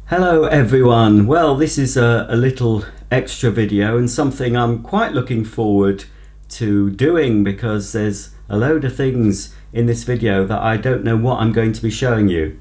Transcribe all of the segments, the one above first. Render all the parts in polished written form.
Hello everyone. Well, this is a little extra video and something I'm quite looking forward to doing because there's a load of things in this video that I don't know what I'm going to be showing you.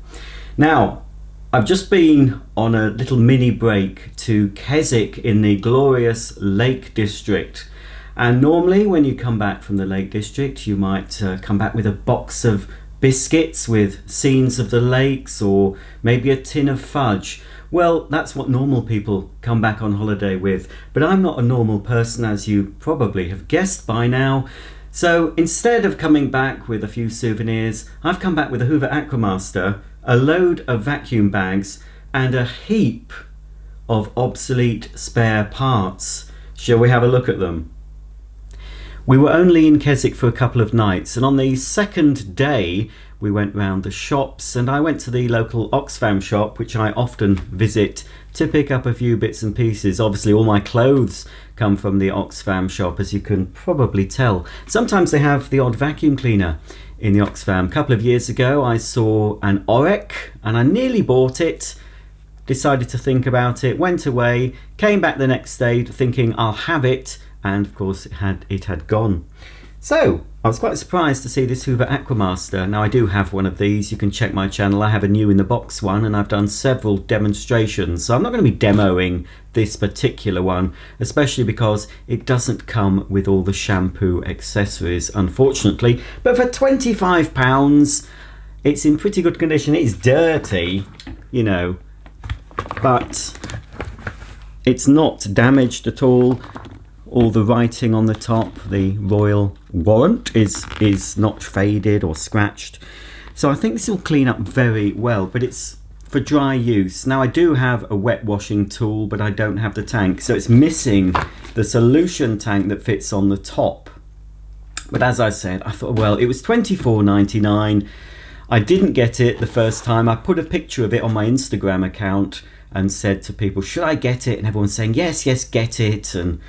Now, I've just been on a little mini break to Keswick in the glorious Lake District. And normally when you come back from the Lake District, you might come back with a box of biscuits with scenes of the lakes, or maybe a tin of fudge. Well, that's what normal people come back on holiday with, but I'm not a normal person, as you probably have guessed by now. So instead of coming back with a few souvenirs, I've come back with a Hoover Aquamaster, a load of vacuum bags, and a heap of obsolete spare parts. Shall we have a look at them? We were only in Keswick for a couple of nights, and on the second day we went round the shops, and I went to the local Oxfam shop, which I often visit, to pick up a few bits and pieces. Obviously all my clothes come from the Oxfam shop, as you can probably tell. Sometimes they have the odd vacuum cleaner in the Oxfam. A couple of years ago I saw an Orek and I nearly bought it, decided to think about it, went away, came back the next day thinking I'll have it, and of course it had gone. So I was quite surprised to see this Hoover Aquamaster. Now I do have one of these. You can check my channel. I have a new in the box one, and I've done several demonstrations. So I'm not going to be demoing this particular one, especially because it doesn't come with all the shampoo accessories, unfortunately. But for £25, it's in pretty good condition. It's dirty, you know, but it's not damaged at all. All the writing on the top, the royal warrant, is not faded or scratched. So I think this will clean up very well, but it's for dry use. Now I do have a wet washing tool, but I don't have the tank, so it's missing the solution tank that fits on the top. But as I said, I thought, well, it was £24.99. I didn't get it the first time. I put a picture of it on my Instagram account and said to people, should I get it? And everyone's saying, yes, yes, get it. And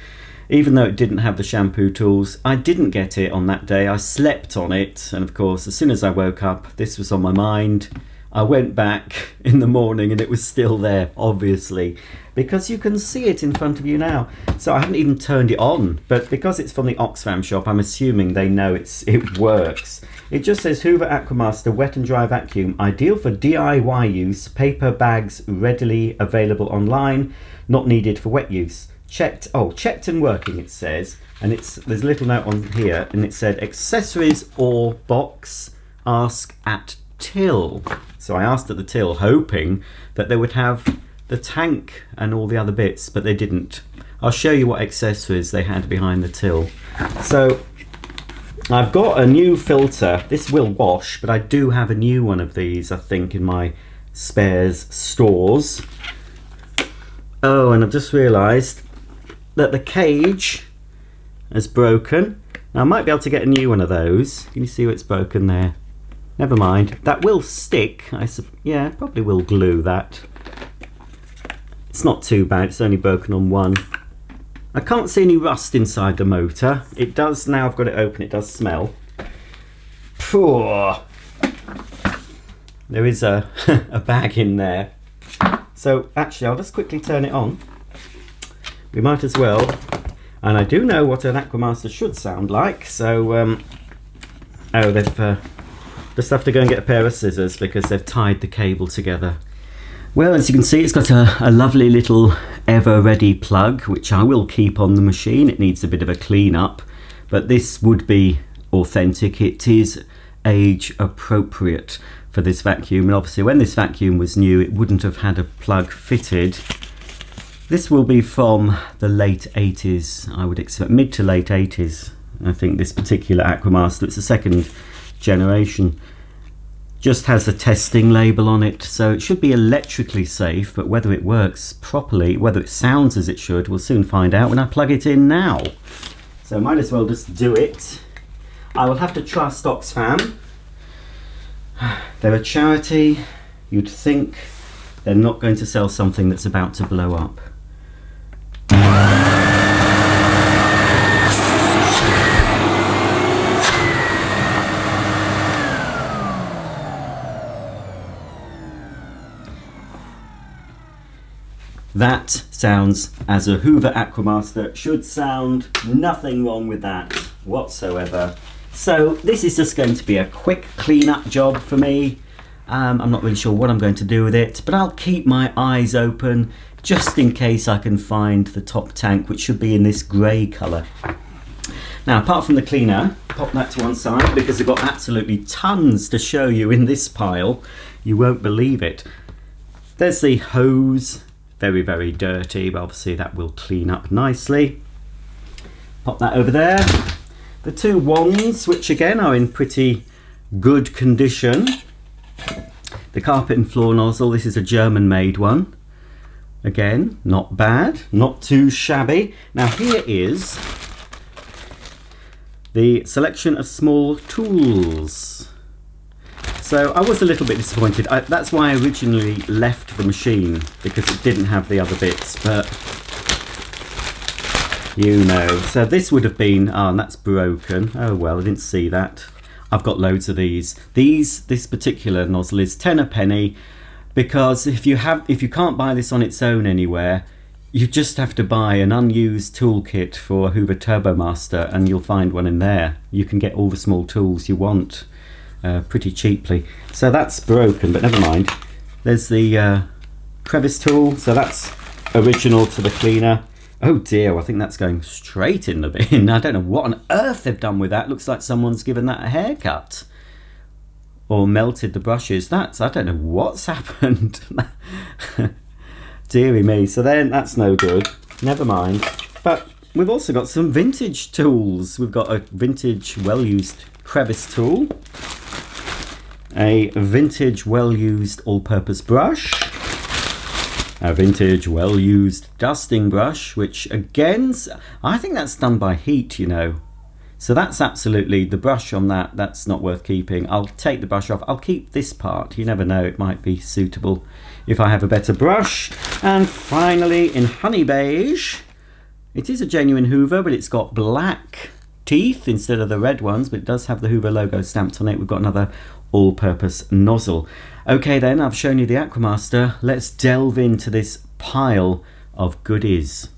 even though it didn't have the shampoo tools, I didn't get it on that day. I slept on it, and of course as soon as I woke up this was on my mind. I went back in the morning and it was still there, obviously, because you can see it in front of you now. So I haven't even turned it on, but because it's from the Oxfam shop, I'm assuming they know it works. It just says Hoover Aquamaster wet and dry vacuum, ideal for DIY use, paper bags readily available online, not needed for wet use. Checked and working, it says, and there's a little note on here, and it said accessories or box, ask at till. So I asked at the till, hoping that they would have the tank and all the other bits, but they didn't. I'll show you what accessories they had behind the till. So I've got a new filter. This will wash, but I do have a new one of these, I think, in my spares stores. Oh, and I've just realised that the cage has broken. Now I might be able to get a new one of those. Can you see what's broken there? Never mind. That will stick. Yeah, probably will glue that. It's not too bad. It's only broken on one. I can't see any rust inside the motor. It does now. I've got it open. It does smell. Poor. There is a bag in there. So actually, I'll just quickly turn it on. We might as well, and I do know what an Aquamaster should sound like, so oh, they've just have to go and get a pair of scissors because they've tied the cable together. Well, as you can see, it's got a lovely little ever ready plug, which I will keep on the machine. It needs a bit of a clean up, but this would be authentic. It is age appropriate for this vacuum, and obviously when this vacuum was new it wouldn't have had a plug fitted. This will be from the late 80s, I would expect, mid to late 80s. I think this particular Aquamaster, it's the second generation, just has a testing label on it, so it should be electrically safe, but whether it works properly, whether it sounds as it should, we'll soon find out when I plug it in now. So might as well just do it. I will have to trust Oxfam. They're a charity. You'd think they're not going to sell something that's about to blow up. That sounds as a Hoover Aquamaster should sound. Nothing wrong with that whatsoever. So this is just going to be a quick clean-up job for me. I'm not really sure what I'm going to do with it, but I'll keep my eyes open just in case I can find the top tank, which should be in this grey colour. Now, apart from the cleaner, pop that to one side because I've got absolutely tons to show you in this pile. You won't believe it. There's the hose. Very, very dirty, but obviously that will clean up nicely. Pop that over there. The two wands, which again are in pretty good condition. The carpet and floor nozzle, this is a German made one. Again, not bad, not too shabby. Now here is the selection of small tools. So I was a little bit disappointed. That's why I originally left the machine, because it didn't have the other bits, but you know. So this would have been, and that's broken. Oh well, I didn't see that. I've got loads of these. This particular nozzle is 10 a penny, because if you can't buy this on its own anywhere, you just have to buy an unused toolkit for a Hoover Turbomaster and you'll find one in there. You can get all the small tools you want pretty cheaply. So that's broken, but never mind. There's the crevice tool, so that's original to the cleaner. Oh dear, I think that's going straight in the bin. I don't know what on earth they've done with that. Looks like someone's given that a haircut or melted the brushes. I don't know what's happened. Deary me. So then that's no good. Never mind. But we've also got some vintage tools. We've got a vintage well-used crevice tool, a vintage well-used all-purpose brush, a vintage well-used dusting brush, which again, I think that's done by heat, you know. So that's absolutely, the brush on that's not worth keeping. I'll take the brush off. I'll keep this part. You never know, it might be suitable if I have a better brush. And finally, in honey beige, it is a genuine Hoover, but it's got black teeth instead of the red ones, but it does have the Hoover logo stamped on it. We've got another all-purpose nozzle. Okay then, I've shown you the Aquamaster. Let's delve into this pile of goodies.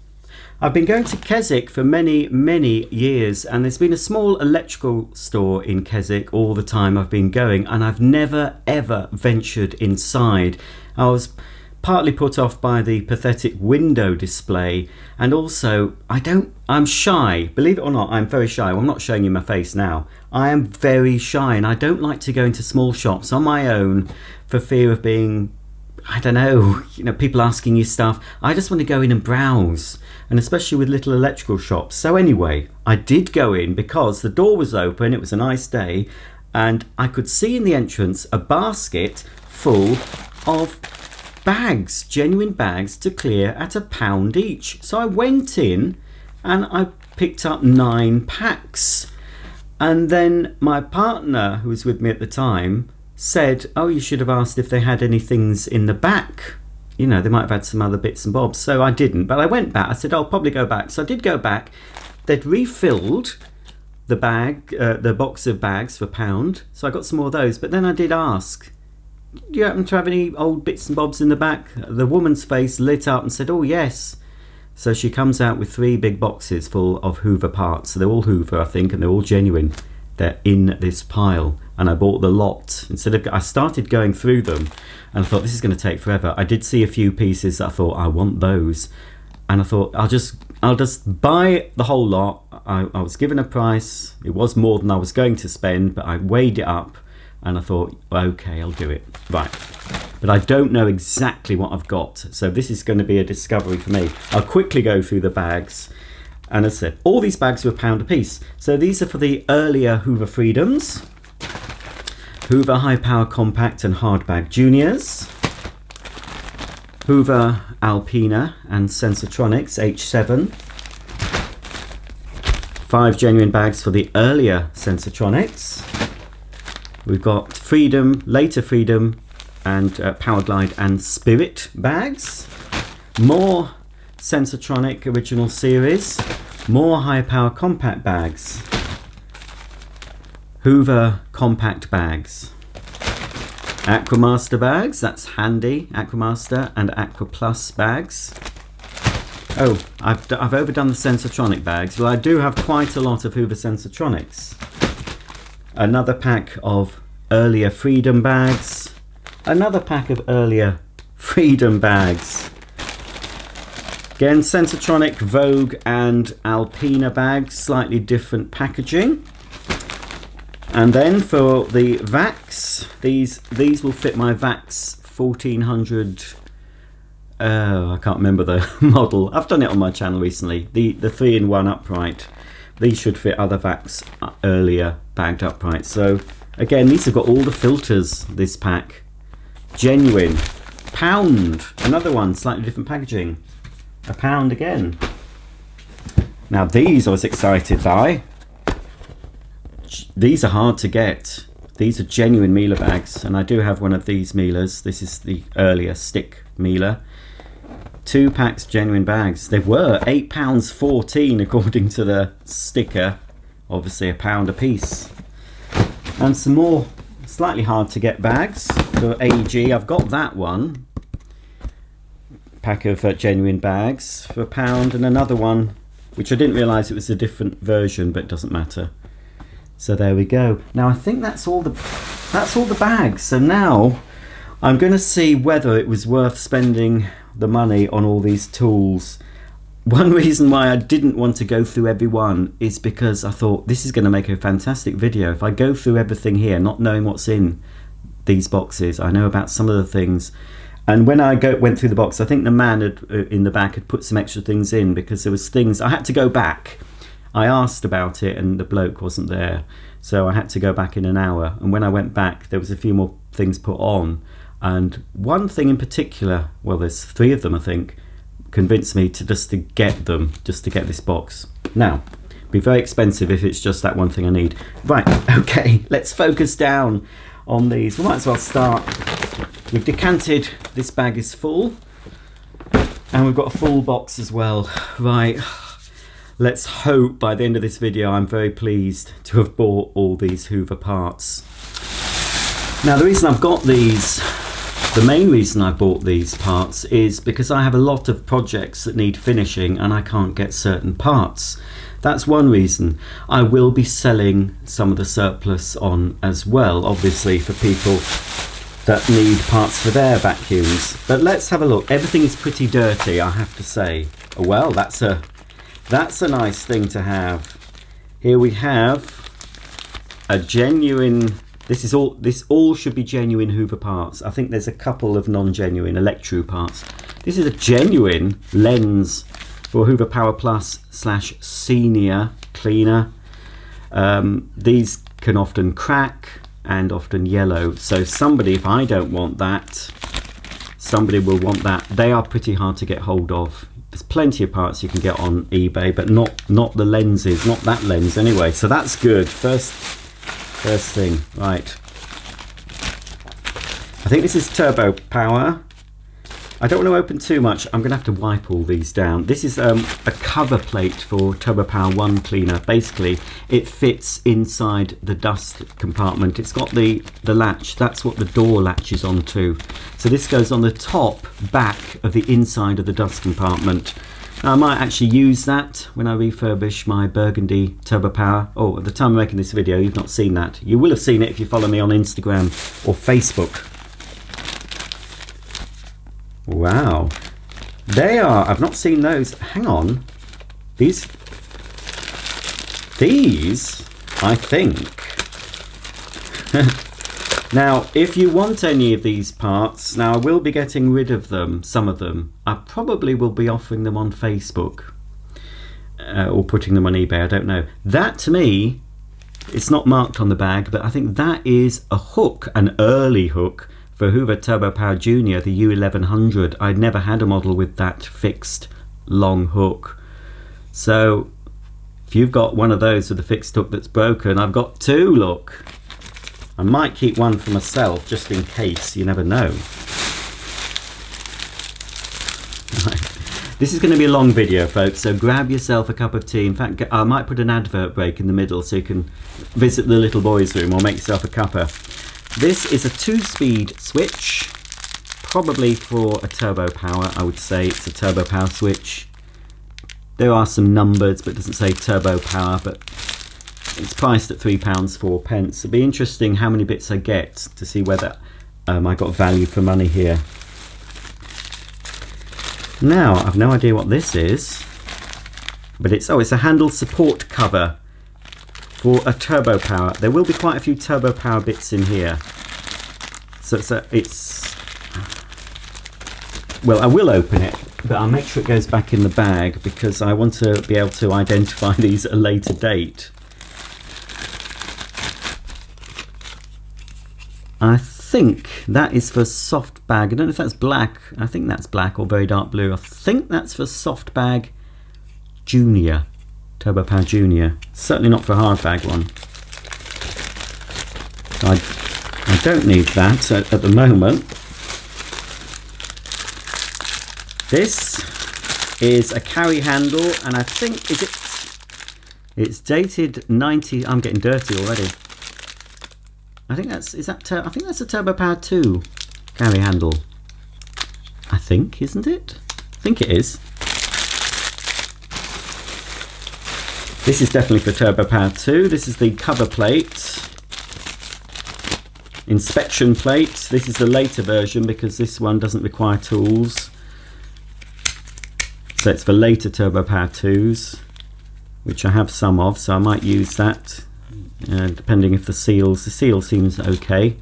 I've been going to Keswick for many, many years, and there's been a small electrical store in Keswick all the time I've been going, and I've never ever ventured inside. I was partly put off by the pathetic window display, and also I'm shy. Believe it or not, I'm very shy. Well, I'm not showing you my face now. I am very shy, and I don't like to go into small shops on my own for fear of being, I don't know, people asking you stuff. I just want to go in and browse, and especially with little electrical shops. So anyway, I did go in because the door was open, it was a nice day, and I could see in the entrance a basket full of bags, genuine bags to clear at £1 each. So I went in and I picked up 9 packs. And then my partner, who was with me at the time, said, oh, you should have asked if they had any things in the back. They might have had some other bits and bobs. So I didn't, but I went back. I said, I'll probably go back. So I did go back. They'd refilled the box of bags for £1. So I got some more of those. But then I did ask, do you happen to have any old bits and bobs in the back? The woman's face lit up and said, oh yes. So she comes out with 3 big boxes full of Hoover parts. So they're all Hoover, I think, and they're all genuine. They're in this pile, and I bought the lot. I started going through them, and I thought this is going to take forever. I did see a few pieces that I thought I want those, and I thought I'll just buy the whole lot. I was given a price. It was more than I was going to spend, but I weighed it up, and I thought, okay, I'll do it. Right. But I don't know exactly what I've got, so this is going to be a discovery for me. I'll quickly go through the bags. And as I said, all these bags were £1 a piece. So these are for the earlier Hoover Freedoms, Hoover High Power Compact and Hardbag Juniors, Hoover Alpina and Sensortronics H7, 5 genuine bags for the earlier Sensortronics. We've got Freedom, later Freedom, and Powerglide and Spirit bags. More Sensortronic original series, more high power compact bags, Hoover compact bags, Aquamaster bags, that's handy, Aquamaster and Aqua Plus bags, Oh, I've overdone the Sensortronic bags. Well, I do have quite a lot of Hoover Sensortronics. Another pack of earlier Freedom bags. Another pack of earlier Freedom bags. Again, Sensortronic, Vogue and Alpina bags, slightly different packaging. And then for the Vax, these will fit my Vax 1400. I can't remember the model. I've done it on my channel recently. The 3-in-1 upright. These should fit other Vax earlier bagged uprights. So again, these have got all the filters. This pack, genuine. £1. Another one, slightly different packaging. £1 again. Now these I was excited by. These are hard to get. These are genuine Miele bags, and I do have one of these Mieles. This is the earlier stick Miele. 2 packs genuine bags. They were £8.14 according to the sticker. Obviously £1 a piece. And some more slightly hard to get bags for AG. I've got that one. Pack of genuine bags for £1, and another one which I didn't realise it was a different version, but it doesn't matter. So there we go. Now I think that's all the bags. So now I'm going to see whether it was worth spending the money on all these tools. One reason why I didn't want to go through every one is because I thought this is going to make a fantastic video. If I go through everything here, not knowing what's in these boxes, I know about some of the things. And when I went through the box, I think the man in the back had put some extra things in, because there was things I had to go back. I asked about it and the bloke wasn't there, so I had to go back in an hour. And when I went back, there was a few more things put on. And one thing in particular, well, there's 3 of them I think, convinced me to just to get this box. Now, it'd be very expensive if it's just that one thing I need. Right, okay, let's focus down on these. We might as well start. We've decanted, this bag is full, and we've got a full box as well. Right, let's hope by the end of this video I'm very pleased to have bought all these Hoover parts. Now the reason I've got these, the main reason I bought these parts is because I have a lot of projects that need finishing and I can't get certain parts. That's one reason. I will be selling some of the surplus on as well, obviously, for people that need parts for their vacuums. But let's have a look. Everything is pretty dirty, I have to say. Well, that's a nice thing to have. Here we have a genuine, this all should be genuine Hoover parts. I think there's a couple of non-genuine Electro parts. This is a genuine lens for Hoover Power Plus / Senior cleaner. These can often crack and often yellow, so somebody, if I don't want that, somebody will want that. They are pretty hard to get hold of. There's plenty of parts you can get on eBay, but not the lenses, not that lens anyway, so that's good. First thing. Right, I think this is turbo power. I don't want to open too much. I'm going to have to wipe all these down. This is a cover plate for Turbo Power 1 cleaner. Basically, it fits inside the dust compartment. It's got the latch. That's what the door latches onto. So this goes on the top back of the inside of the dust compartment. Now, I might actually use that when I refurbish my Burgundy Turbo Power. Oh, at the time of making this video, you've not seen that. You will have seen it if you follow me on Instagram or Facebook. Wow, they are, I've not seen those. Hang on, these I think. Now, if you want any of these parts, now I will be getting rid of them, some of them. I probably will be offering them on Facebook or putting them on eBay, I don't know. That to me, it's not marked on the bag, but I think that is a hook, an early hook, for Hoover Turbo Power Junior, the U1100. I'd never had a model with that fixed long hook. So if you've got one of those with a fixed hook that's broken, I've got 2, look. I might keep one for myself just in case, you never know. Right. This is going to be a long video, folks, so grab yourself a cup of tea. In fact, I might put an advert break in the middle so you can visit the little boys' room or make yourself a cuppa. This is a 2-speed switch, probably for a turbo power. I would say it's a turbo power switch. There are some numbers, but it doesn't say turbo power, but it's priced at £3.04. It'll be interesting how many bits I get to see whether I got value for money here. Now, I've no idea what this is, but it's a handle support cover for a turbo power. There will be quite a few turbo power bits in here. So well, I will open it, but I'll make sure it goes back in the bag because I want to be able to identify these at a later date. I think that is for soft bag. I don't know if that's black. I think that's black or very dark blue. I think that's for soft bag junior, turbo power junior. Certainly not for hard bag one. I don't need that at the moment. This is a carry handle, and I think it's dated 90. I'm getting dirty already. I think that's I think that's a turbo power 2 carry handle. I think, isn't it? I think it is. This is definitely for turbo power 2. This is the cover plate, inspection plate. This is the later version because this one doesn't require tools. So it's for later turbo power 2s, which I have some of, so I might use that. Depending if the seal seems okay.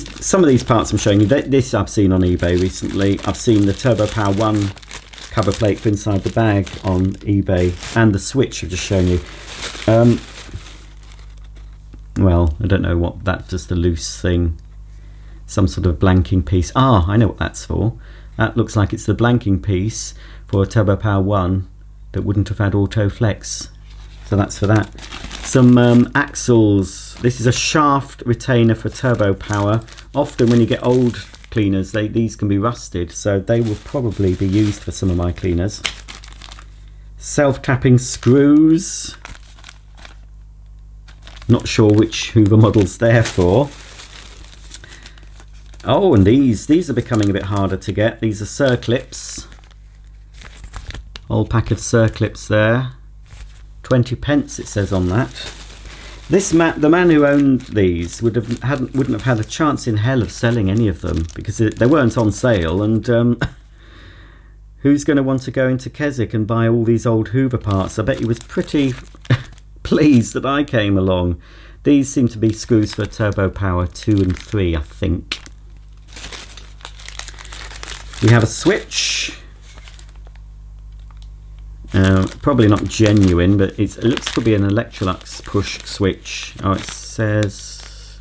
Some of these parts I'm showing you, this I've seen on eBay recently. I've seen the Turbo Power 1 cover plate for inside the bag on eBay, and the switch I've just shown you. Well, I don't know what that's, just a loose thing, some sort of blanking piece. Ah, I know what that's for. That looks like it's the blanking piece for a Turbo Power 1 that wouldn't have had auto flex. So that's for that. Some axles. This is a shaft retainer for turbo power. Often when you get old cleaners, these can be rusted, so they will probably be used for some of my cleaners. Self-tapping screws. Not sure which Hoover model's there for. Oh, and these are becoming a bit harder to get. These are circlips. Whole pack of circlips there. 20p it says on that. The man who owned these wouldn't have had a chance in hell of selling any of them because they weren't on sale, and who's going to want to go into Keswick and buy all these old Hoover parts? I bet he was pretty pleased that I came along. These seem to be screws for turbo power 2 and 3, I think. We have a switch. Probably not genuine, but it looks to be an Electrolux push switch. Oh, it says,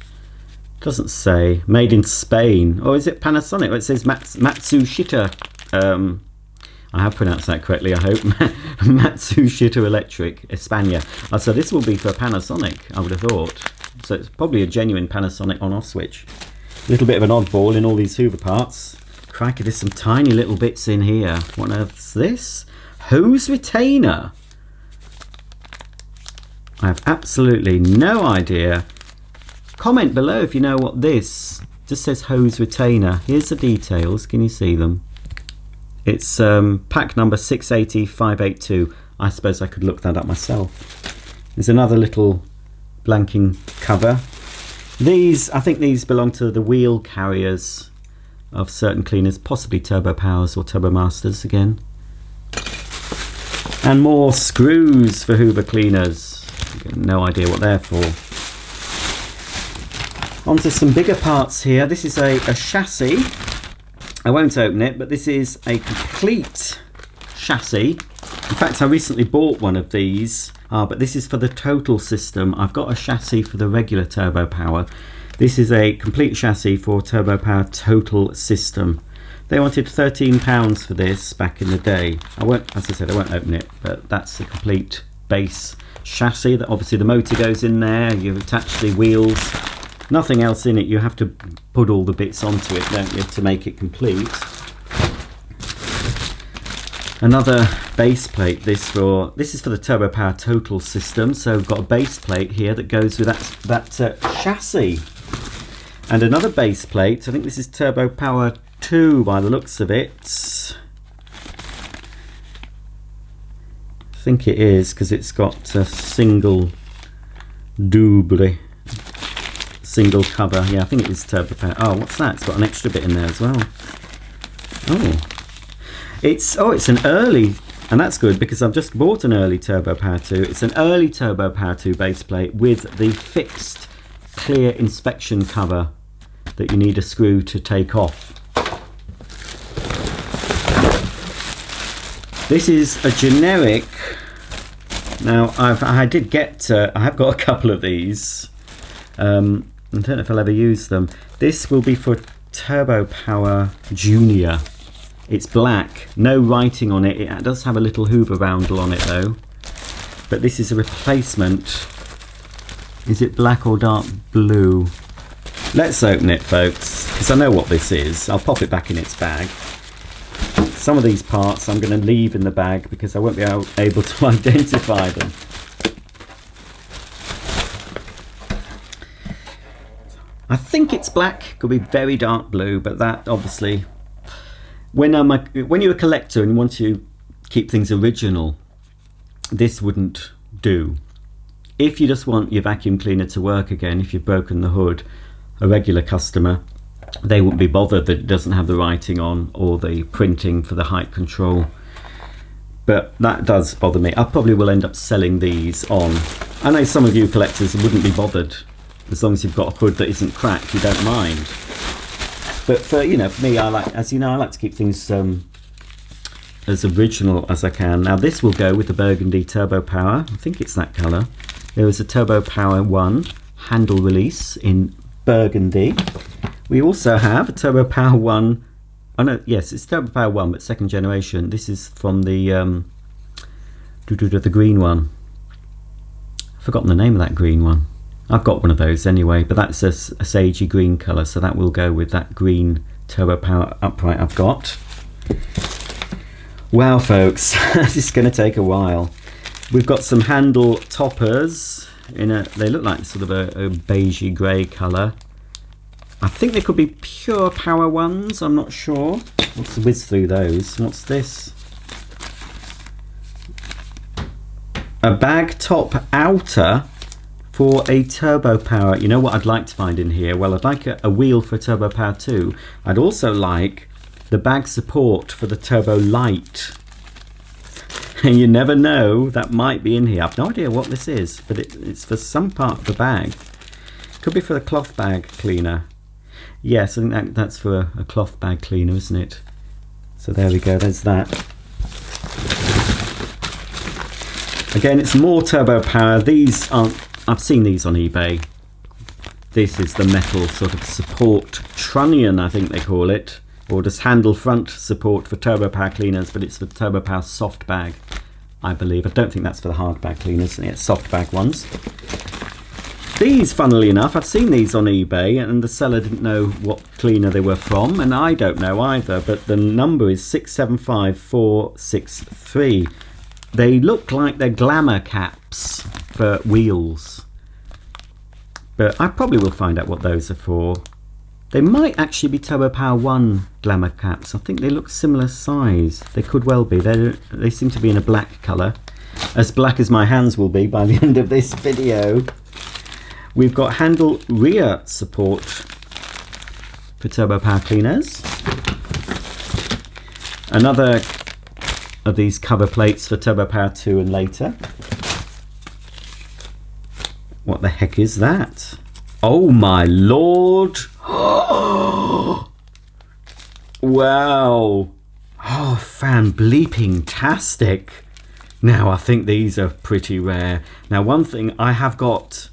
doesn't say, made in Spain. Or is it Panasonic? Oh, it says Matsushita. I have pronounced that correctly, I hope. Matsushita Electric, España. So this will be for Panasonic, I would have thought. So it's probably a genuine Panasonic on-off switch. A little bit of an oddball in all these Hoover parts. Crikey, there's some tiny little bits in here. What on earth's this? Hose retainer. I have absolutely no idea. Comment below if you know what this just says. Hose retainer. Here's the details. Can you see them? It's pack number 680582. I suppose I could look that up myself. There's another little blanking cover. I think these belong to the wheel carriers of certain cleaners, possibly Turbo Powers or Turbo Masters again. And more screws for Hoover cleaners. No idea what they're for. Onto some bigger parts here. This is a chassis. I won't open it, but this is a complete chassis. In fact, I recently bought one of these, but this is for the total system. I've got a chassis for the regular Turbo Power. This is a complete chassis for Turbo Power total system. They wanted £13 for this back in the day. As I said, I won't open it, but that's the complete base chassis. That obviously the motor goes in there. You attach the wheels. Nothing else in it. You have to put all the bits onto it, don't you, to make it complete. Another base plate. This is for the Turbo Power total system. So we've got a base plate here that goes with that chassis, and another base plate. I think this is Turbo Power 2 by the looks of it. think it is, because it's got a single double, single cover. Yeah, I think it is turbo power. Oh, what's that? It's got an extra bit in there as well. Oh, it's an early, and that's good because I've just bought an early Turbo Power 2. It's an early Turbo Power 2 base plate with the fixed clear inspection cover that you need a screw to take off. This is a generic. Now I have got a couple of these. I don't know if I'll ever use them. This will be for Turbo Power Junior. It's black, no writing on it. It does have a little Hoover roundel on it though. But this is a replacement. Is it black or dark blue? Let's open it, folks, because I know what this is. I'll pop it back in its bag. Some of these parts I'm going to leave in the bag because I won't be able to identify them. I think it's black, could be very dark blue, but that obviously, when you're a collector and you want to keep things original, this wouldn't do. If you just want your vacuum cleaner to work again, if you've broken the hood, a regular customer, they wouldn't be bothered that it doesn't have the writing on or the printing for the height control. But that does bother me. I probably will end up selling these on. I know some of you collectors wouldn't be bothered. As long as you've got a hood that isn't cracked, you don't mind. But for me, I like to keep things as original as I can. Now this will go with the burgundy Turbo Power. I think it's that colour. There is a Turbo Power 1 handle release in burgundy. We also have a Turbo Power 1. Oh no, yes, it's Turbo Power 1, but second generation. This is from the green one. I've forgotten the name of that green one. I've got one of those anyway, but that's a sagey green colour, so that will go with that green Turbo Power upright I've got. Wow, folks, this is going to take a while. We've got some handle toppers they look like sort of a beigey grey colour. I think they could be pure power ones, I'm not sure. Let's whiz through those. What's this? A bag top outer for a Turbo Power. You know what I'd like to find in here? Well, I'd like a wheel for Turbo Power 2. I'd also like the bag support for the Turbo Light. And you never know, that might be in here. I've no idea what this is, but it's for some part of the bag. Could be for the cloth bag cleaner. Yes, I think that's for a cloth bag cleaner, isn't it? So there we go, there's that. Again, it's more Turbo Power. These aren't, I've seen these on eBay. This is the metal sort of support trunnion, I think they call it. Or just handle front support for Turbo Power cleaners, but it's for Turbo Power soft bag, I believe. I don't think that's for the hard bag cleaners, it's soft bag ones. These, funnily enough, I've seen these on eBay and the seller didn't know what cleaner they were from, and I don't know either, but the number is 675463. They look like they're glamour caps for wheels, but I probably will find out what those are for. They might actually be Turbo Power 1 glamour caps. I think they look similar size. They could well be. They seem to be in a black colour. As black as my hands will be by the end of this video. We've got handle rear support for Turbo Power cleaners. Another of these cover plates for Turbo Power 2 and later. What the heck is that? Oh my lord! Wow! Oh, fan-bleeping-tastic! Now, I think these are pretty rare. Now, one thing, I have got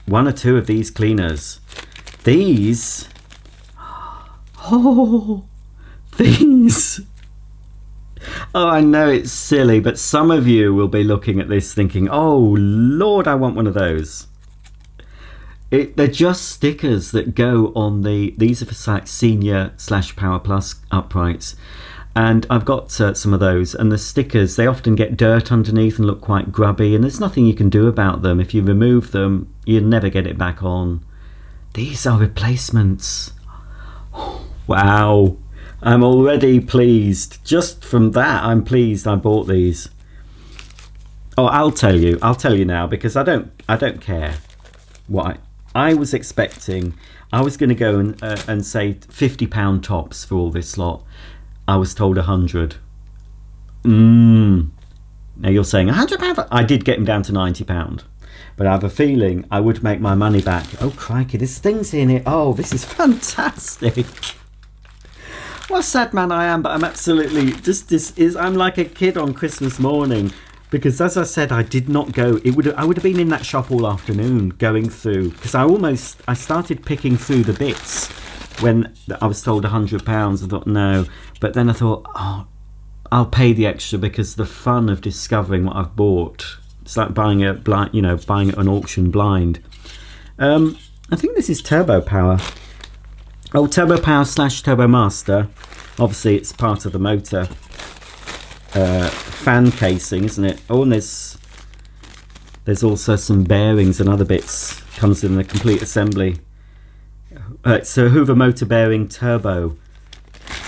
one or two of these cleaners. These... Oh! These... Oh, I know it's silly, but some of you will be looking at this thinking, oh, Lord, I want one of those. They're just stickers that go on these are for Senior / Power Plus uprights. And I've got some of those, and the stickers, they often get dirt underneath and look quite grubby, and there's nothing you can do about them. If you remove them, you'll never get it back on. These are replacements. Wow. I'm already pleased. Just from that, I'm pleased I bought these. Oh, I'll tell you now, because I don't care what I was expecting. I was going to go and say £50 tops for all this lot. I was told 100. Now you're saying £100. I did get him down to £90, but I have a feeling I would make my money back. Oh crikey, there's things in it. Oh, this is fantastic. What a sad man I am, but I'm absolutely I'm like a kid on Christmas morning, because as I said, I did not go. I would have been in that shop all afternoon going through, because I started picking through the bits when I was told £100. I thought no, but then I thought, oh, I'll pay the extra because the fun of discovering what I've bought. It's like buying a blind, buying an auction blind. I think this is Turbo Power. Oh, Turbo Power / Turbo Master. Obviously, it's part of the motor fan casing, isn't it? Oh, and there's also some bearings and other bits. Comes in the complete assembly. It's a Hoover motor bearing turbo.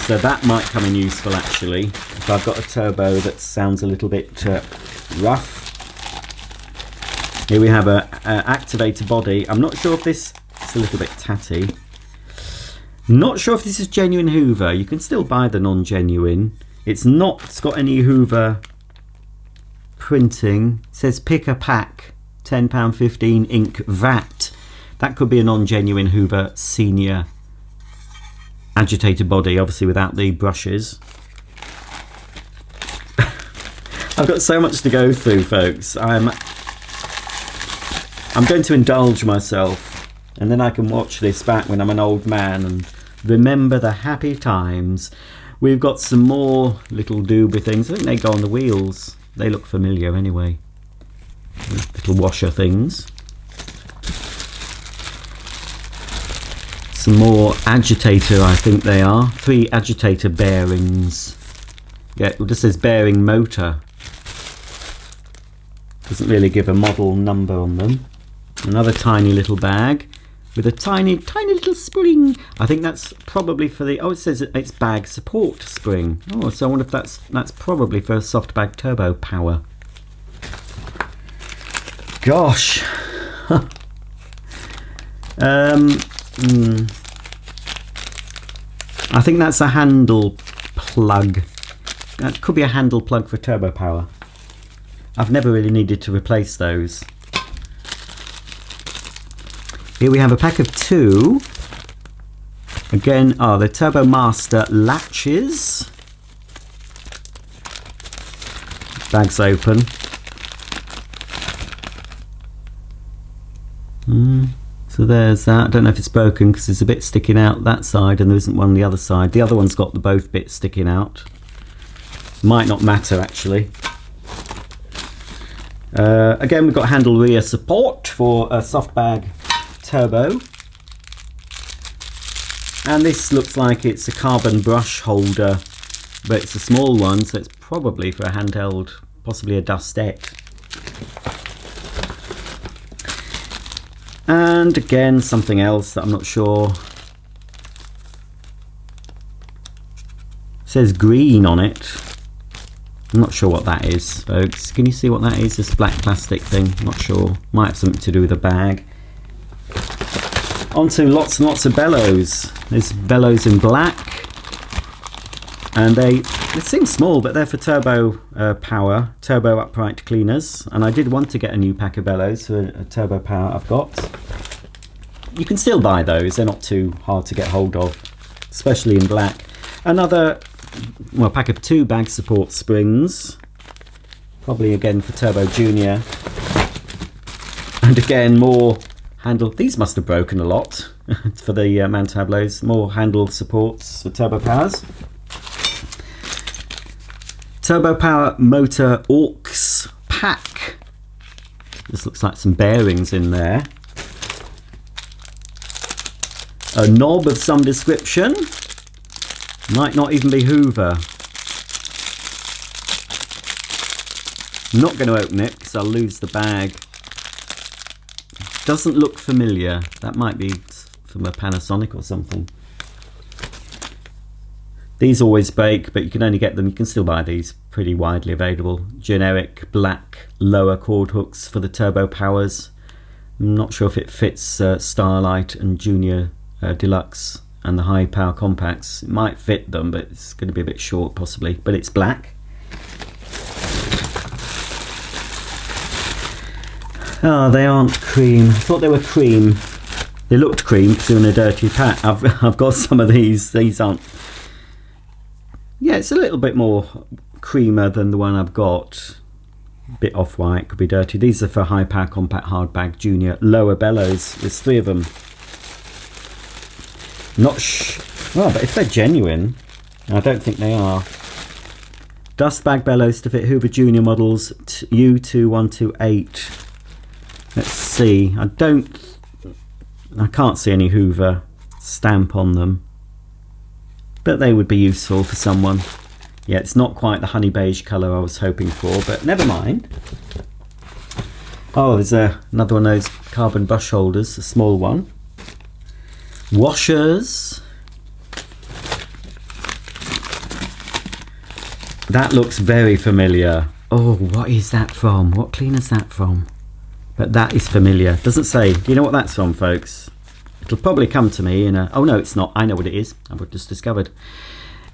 So that might come in useful, actually, if I've got a turbo that sounds a little bit rough. Here we have a activator body. I'm not sure if it's a little bit tatty. Not sure if this is genuine Hoover. You can still buy the non-genuine. It's got any Hoover printing. It says pick a pack, £10.15 ink VAT. That could be a non-genuine Hoover Senior agitated body, obviously without the brushes. I've got so much to go through, folks. I'm going to indulge myself, and then I can watch this back when I'm an old man and remember the happy times. We've got some more little doobie things. I think they go on the wheels. They look familiar anyway. Little washer things. Some more agitator, I think they are. 3 agitator bearings. Yeah, it just says bearing motor. Doesn't really give a model number on them. Another tiny little bag with a tiny little spring. I think that's probably for the, oh, it says it's bag support spring. Oh, so I wonder if that's probably for a soft bag turbo power. Gosh. I think that's a handle plug. That could be a handle plug for turbo power. I've never really needed to replace those. Here we have a pack of 2. Again, the Turbo Master latches. Bag's open. So there's that. I don't know if it's broken because there's a bit sticking out that side and there isn't one on the other side. The other one's got the both bits sticking out. Might not matter, actually. Again, we've got handle rear support for a soft bag turbo. And this looks like it's a carbon brush holder, but it's a small one, so it's probably for a handheld, possibly a dustette. And again, something else that I'm not sure. It says green on it. I'm not sure what that is, folks. Can you see what that is? This black plastic thing. Not sure. Might have something to do with a bag. On to lots and lots of bellows. There's bellows in black. And they seem small, but they're for turbo power, turbo upright cleaners. And I did want to get a new pack of bellows for a turbo power I've got. You can still buy those. They're not too hard to get hold of, especially in black. Another, well, pack of 2 bag support springs. Probably again for Turbo Junior. And again, more handle. These must have broken a lot for the Mantablos. More handle supports for turbo powers. Turbo Power Motor aux pack. This looks like some bearings in there. A knob of some description. Might not even be Hoover. I'm not going to open it because I'll lose the bag. Doesn't look familiar. That might be from a Panasonic or something. These always break, but you can only get them, you can still buy these pretty widely available. Generic black lower cord hooks for the turbo powers. I'm not sure if it fits Starlight and Junior Deluxe and the high power compacts. It might fit them, but it's going to be a bit short possibly, but it's black. Oh, they aren't cream. I thought they were cream. They looked cream because they're in a dirty pack. I've got some of these. These aren't. Yeah, it's a little bit more creamer than the one I've got. A bit off-white, could be dirty. These are for high power compact hardbag Junior lower bellows. There's 3 of them. Well, but if they're genuine, I don't think they are. Dust bag bellows to fit Hoover Junior models U2128. Let's see. I can't see any Hoover stamp on them, but they would be useful for someone. Yeah, it's not quite the honey beige colour I was hoping for, but never mind. Oh, there's another one of those carbon brush holders, a small one. Washers. That looks very familiar. Oh, what is that from? What cleaner is that from? But that is familiar. Doesn't say. Do you know what that's from, folks? It'll probably come to me in a... Oh, no, it's not. I know what it is. I've just discovered.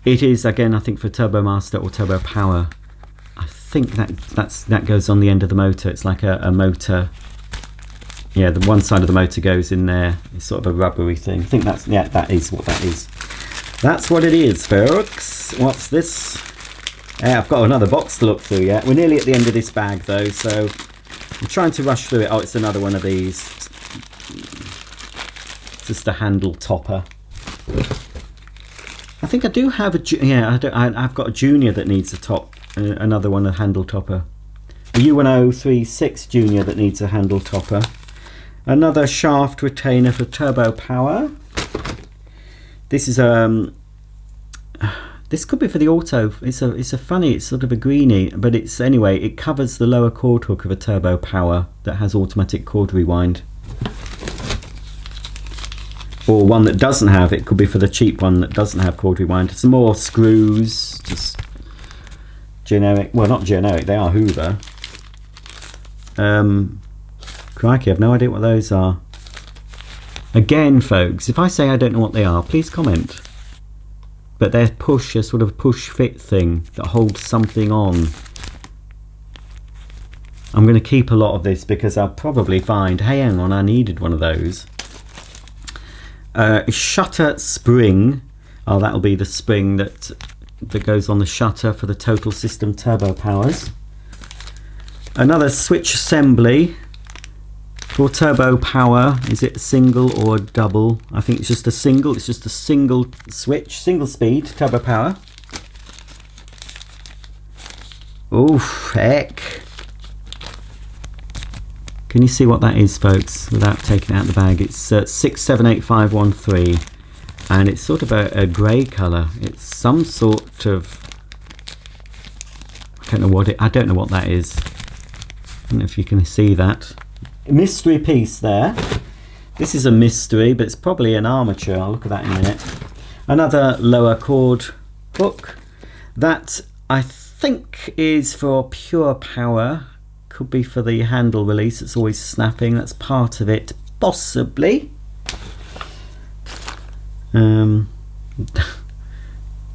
It is, again, I think for Turbo Master or Turbo Power. I think that goes on the end of the motor. It's like a motor. Yeah, the one side of the motor goes in there. It's sort of a rubbery thing. I think that's... Yeah, that is what that is. That's what it is, folks. What's this? Yeah, I've got another box to look through yet. We're nearly at the end of this bag, though, so... I'm trying to rush through it. Oh, it's another one of these. Just a handle topper. I think I do have a... Yeah, I've got a Junior that needs a top. Another one, a handle topper. A U1036 Junior that needs a handle topper. Another shaft retainer for Turbo Power. This is this could be for the auto. It's a funny, it's sort of a greeny, but it's anyway, it covers the lower cord hook of a Turbo Power that has automatic cord rewind. Or one that doesn't have, it could be for the cheap one that doesn't have cord rewind. Some more screws, just generic, well not generic, they are Hoover. Crikey, I've no idea what those are. Again, folks, if I say I don't know what they are, please comment. But they're a sort of push fit thing that holds something on. I'm going to keep a lot of this because I'll probably find, hey, hang on, I needed one of those. Shutter spring. Oh, that'll be the spring that goes on the shutter for the total system Turbo Powers. Another switch assembly for Turbo Power. Is it a single or a double? I think it's just a single. It's just a single switch, single speed Turbo Power. Oof, heck. Can you see what that is, folks, without taking it out of the bag? It's 678513, and it's sort of a grey colour. It's some sort of... I don't know what that is. I don't know if you can see that. Mystery piece there. This is a mystery, but it's probably an armature. I'll look at that in a minute. Another lower cord hook. That I think is for pure power. Could be for the handle release. It's always snapping. That's part of it, possibly. Don't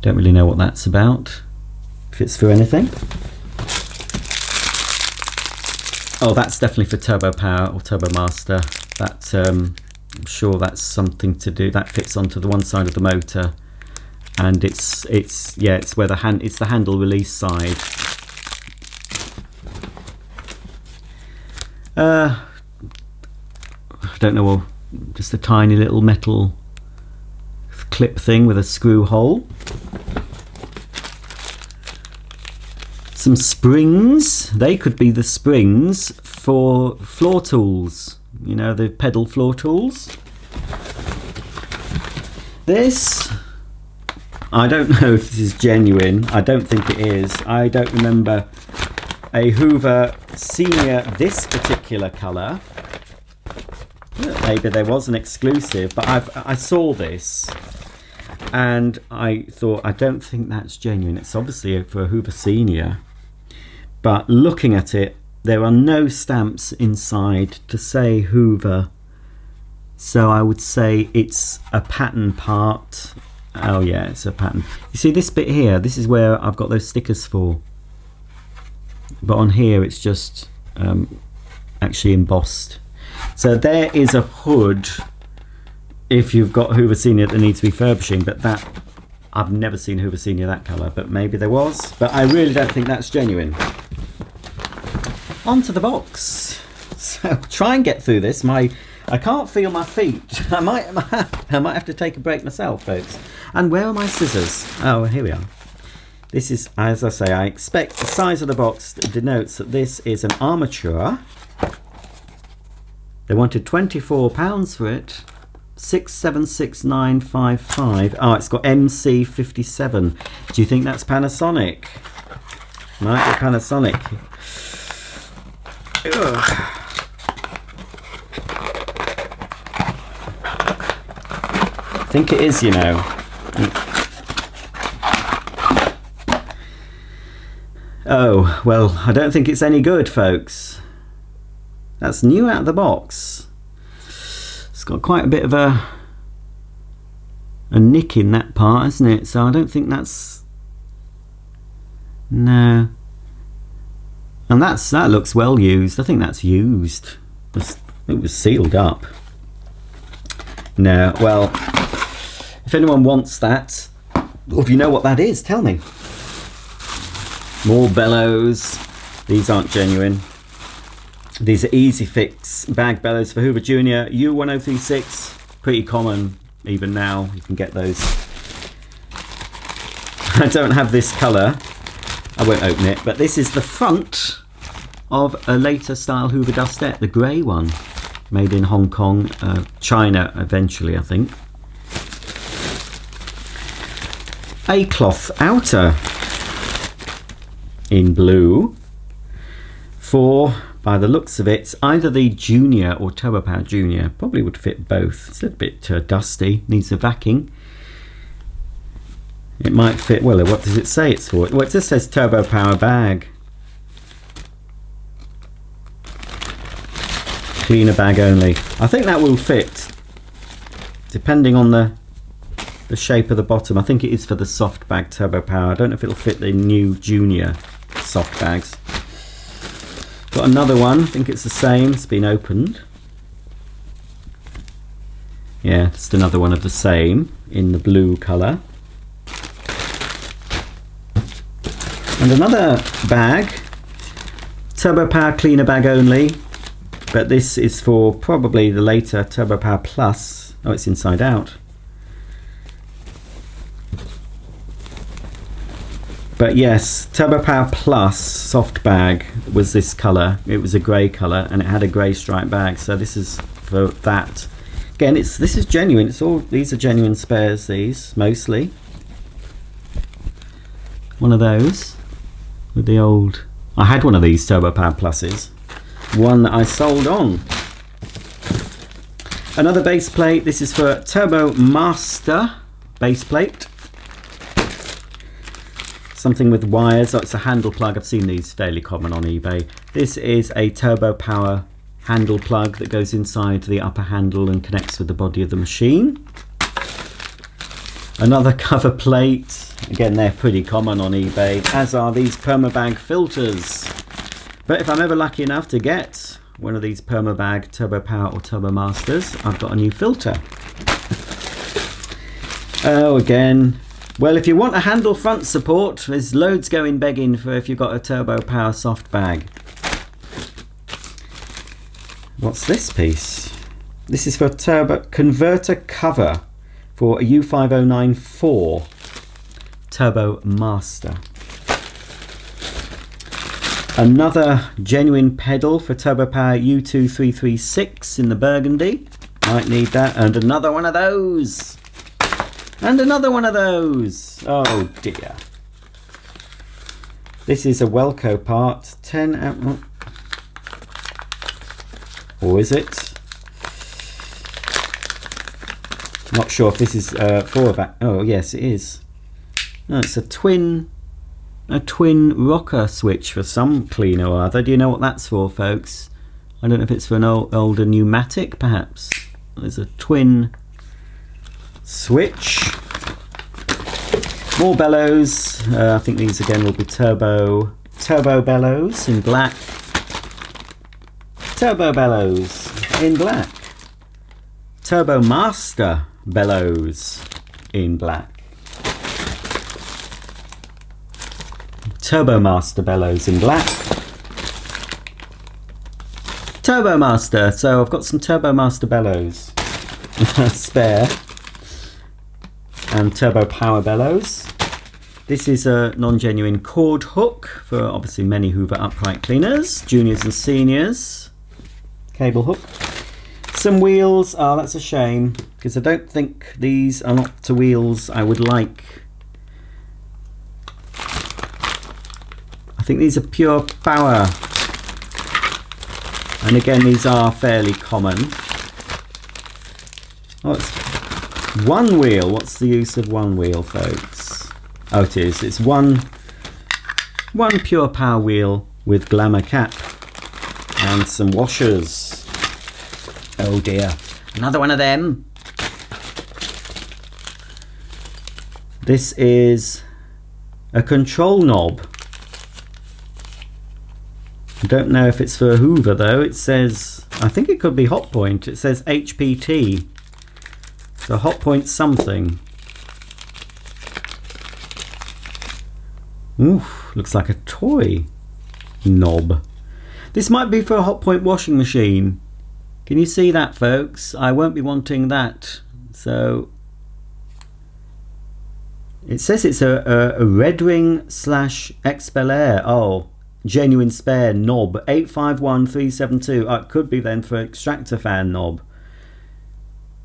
really know what that's about. If it's for anything. Oh, that's definitely for Turbo Power or Turbo Master. That I'm sure that's something to do. That fits onto the one side of the motor, and it's where it's the handle release side. I don't know, well, just a tiny little metal clip thing with a screw hole. Some springs. They could be the springs for floor tools. You know, the pedal floor tools. This, I don't know if this is genuine. I don't think it is. I don't remember a Hoover Senior this particular colour. Maybe there was an exclusive, but I saw this. and I thought, I don't think that's genuine. It's obviously for a Hoover Senior, but looking at it, there are no stamps inside to say Hoover, so I would say it's a pattern part. Oh yeah, it's a pattern. You see this bit here, this is where I've got those stickers for, but on here it's just actually embossed. So there is a hood if you've got Hoover Senior that needs refurbishing, but that, I've never seen Hoover Senior that colour, but maybe there was, but I really don't think that's genuine. Onto the box. So try and get through this. I can't feel my feet. I might have to take a break myself, folks. And where are my scissors? Oh, here we are. This is, as I say, I expect the size of the box denotes that this is an armature. They wanted £24 for it. 676955. Oh, it's got MC57. Do you think that's Panasonic? Might be Panasonic. Ugh. I think it is, you know. Oh, well, I don't think it's any good, folks. That's new out of the box. It's got quite a bit of a nick in that part, isn't it? So I don't think that's... No. And that looks well used. I think that's used. It was sealed up. No, well, if anyone wants that, or if you know what that is, tell me. More bellows. These aren't genuine. These are easy fix bag bellows for Hoover Junior U1036. Pretty common even now. You can get those. I don't have this colour. I won't open it, but this is the front of a later style Hoover dustette, the grey one, made in Hong Kong, China eventually, I think. A cloth outer in blue for, by the looks of it, either the Junior or Turbo Power Junior. Probably would fit both. It's a bit dusty, needs a vacuum. It might fit, well, what does it say it's for? Well, it just says Turbo Power bag. Cleaner bag only. I think that will fit, depending on the shape of the bottom. I think it is for the soft bag Turbo Power. I don't know if it'll fit the new Junior soft bags. Got another one, I think it's the same, it's been opened. Yeah, just another one of the same in the blue colour. And another bag, Turbo Power cleaner bag only, but this is for probably the later Turbo Power Plus. Oh, it's inside out. But yes, Turbo Power Plus soft bag was this colour. It was a grey colour and it had a grey stripe bag. So this is for that. Again, this is genuine. It's all, these are genuine spares. These mostly. One of those with the old. I had one of these Turbo Power Pluses. One that I sold on. Another base plate. This is for Turbo Master base plate. Something with wires. Oh, it's a handle plug. I've seen these fairly common on eBay. This is a Turbo Power handle plug that goes inside the upper handle and connects with the body of the machine. Another cover plate. Again, they're pretty common on eBay, as are these Permabag filters. But if I'm ever lucky enough to get one of these Permabag Turbo Power or Turbo Masters, I've got a new filter. Oh, again. Well, if you want a handle front support, there's loads going begging for if you've got a Turbo Power soft bag. What's this piece? This is for a turbo converter cover for a U5094 Turbo Master. Another genuine pedal for Turbo Power U2336 in the burgundy. Might need that. And another one of those. And another one of those. Oh dear. This is a Welco part. 10 out. Or is it? Not sure if this is for a vac. Oh yes, it is. No, it's a twin rocker switch for some cleaner or other. Do you know what that's for, folks? I don't know if it's for an older pneumatic, perhaps. There's a twin switch. More bellows. I think these again will be turbo bellows in black. Turbo bellows in black. Turbo Master bellows in black. Turbo Master bellows in black. Turbo Master. So I've got some Turbo Master bellows spare. And turbo power bellows. This is a non-genuine cord hook for obviously many Hoover upright cleaners, juniors and seniors. Cable hook. Some wheels. Oh, that's a shame, because I don't think these are not the wheels I would like. I think these are pure power. And again, these are fairly common. Oh, it's one wheel. What's the use of one wheel, folks? Oh, it is. It's one pure power wheel with glamour cap and some washers. Oh dear, another one of them. This is a control knob. I don't know if it's for Hoover though. It says, I think it could be Hotpoint. It says HPT. So Hotpoint something. Oof, looks like a toy knob. This might be for a Hotpoint washing machine. Can you see that, folks? I won't be wanting that. So it says it's a Red Ring / Expel Air. Oh, genuine spare knob. 851372. It could be then for extractor fan knob.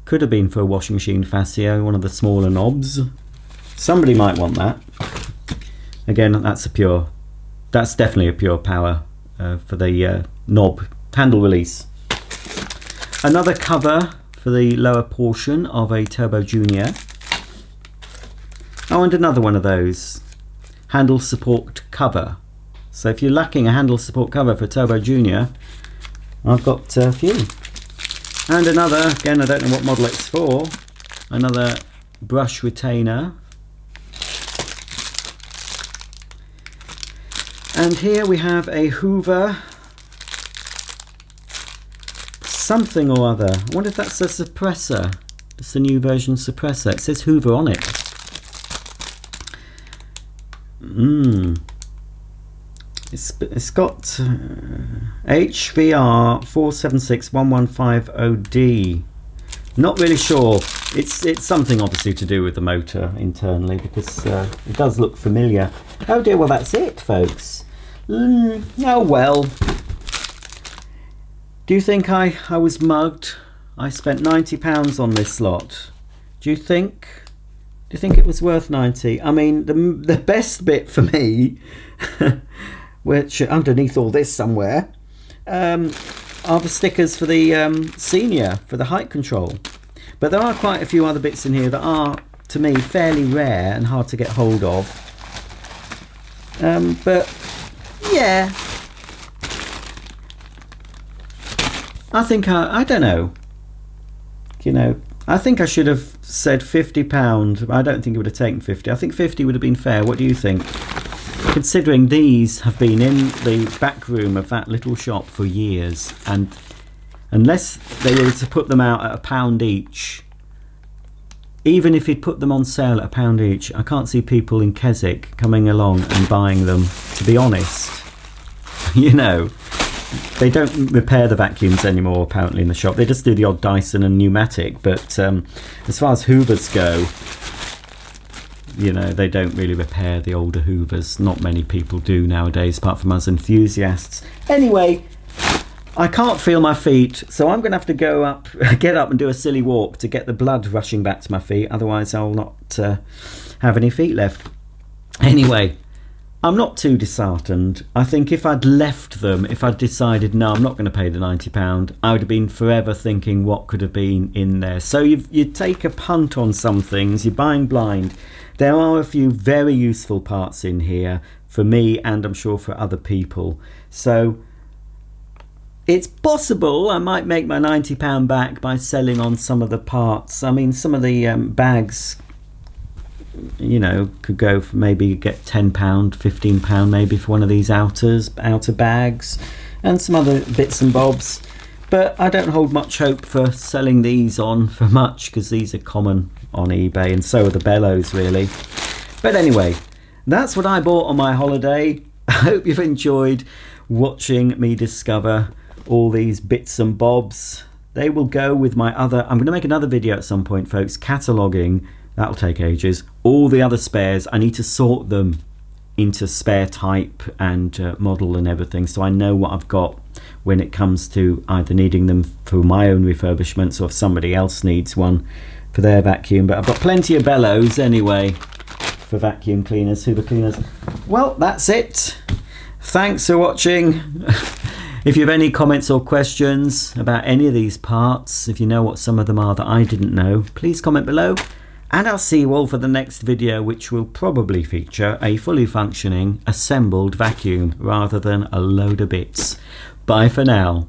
Could have been for a washing machine fascio, one of the smaller knobs. Somebody might want that. Again, that's definitely a pure power for the knob handle release. Another cover for the lower portion of a Turbo Junior. Oh, and another one of those handle support cover. So if you're lacking a handle support cover for Turbo Junior, I've got a few. And another, again, I don't know what model it's for, another brush retainer. And here we have a Hoover something or other. I wonder if that's a suppressor. It's a new version suppressor. It says Hoover on it. It's got HVR 4761150D. Not really sure. It's something obviously to do with the motor internally, because it does look familiar. Oh dear, well that's it, folks. Oh well. Do you think I was mugged? I spent £90 on this lot. Do you think it was worth 90? I mean, the best bit for me, which underneath all this somewhere, are the stickers for the senior, for the height control. But there are quite a few other bits in here that are, to me, fairly rare and hard to get hold of. But yeah, I think I don't know. You know, I think I should have said £50. I don't think it would have taken 50. I think 50 would have been fair. What do you think? Considering these have been in the back room of that little shop for years, and unless they were to put them out at £1 each, even if he'd put them on sale at £1 each, I can't see people in Keswick coming along and buying them, to be honest. You know, they don't repair the vacuums anymore apparently in the shop. They just do the odd Dyson and pneumatic, but as far as Hoovers go, you know, they don't really repair the older Hoovers. Not many people do nowadays, apart from us enthusiasts. Anyway, I can't feel my feet, so I'm going to have to get up and do a silly walk to get the blood rushing back to my feet. Otherwise, I'll not have any feet left. Anyway, I'm not too disheartened. I think if I'd left them, if I'd decided, no, I'm not going to pay the £90, I would have been forever thinking what could have been in there. So you take a punt on some things, you're buying blind. There are a few very useful parts in here for me, and I'm sure for other people. So it's possible I might make my £90 back by selling on some of the parts. I mean, some of the bags, you know, could go for maybe get £10, £15 maybe for one of these outer bags, and some other bits and bobs. But I don't hold much hope for selling these on for much, because these are common on eBay, and so are the bellows really. But anyway, that's what I bought on my holiday. I hope you've enjoyed watching me discover all these bits and bobs. They will go with my other, I'm going to make another video at some point, folks, cataloguing. That'll take ages. All the other spares, I need to sort them into spare type and model and everything, so I know what I've got when it comes to either needing them for my own refurbishments, or if somebody else needs one for their vacuum. But I've got plenty of bellows anyway for vacuum cleaners, Hoover cleaners. Well, that's it. Thanks for watching. If you have any comments or questions about any of these parts, if you know what some of them are that I didn't know, please comment below. And I'll see you all for the next video, which will probably feature a fully functioning assembled vacuum rather than a load of bits. Bye for now.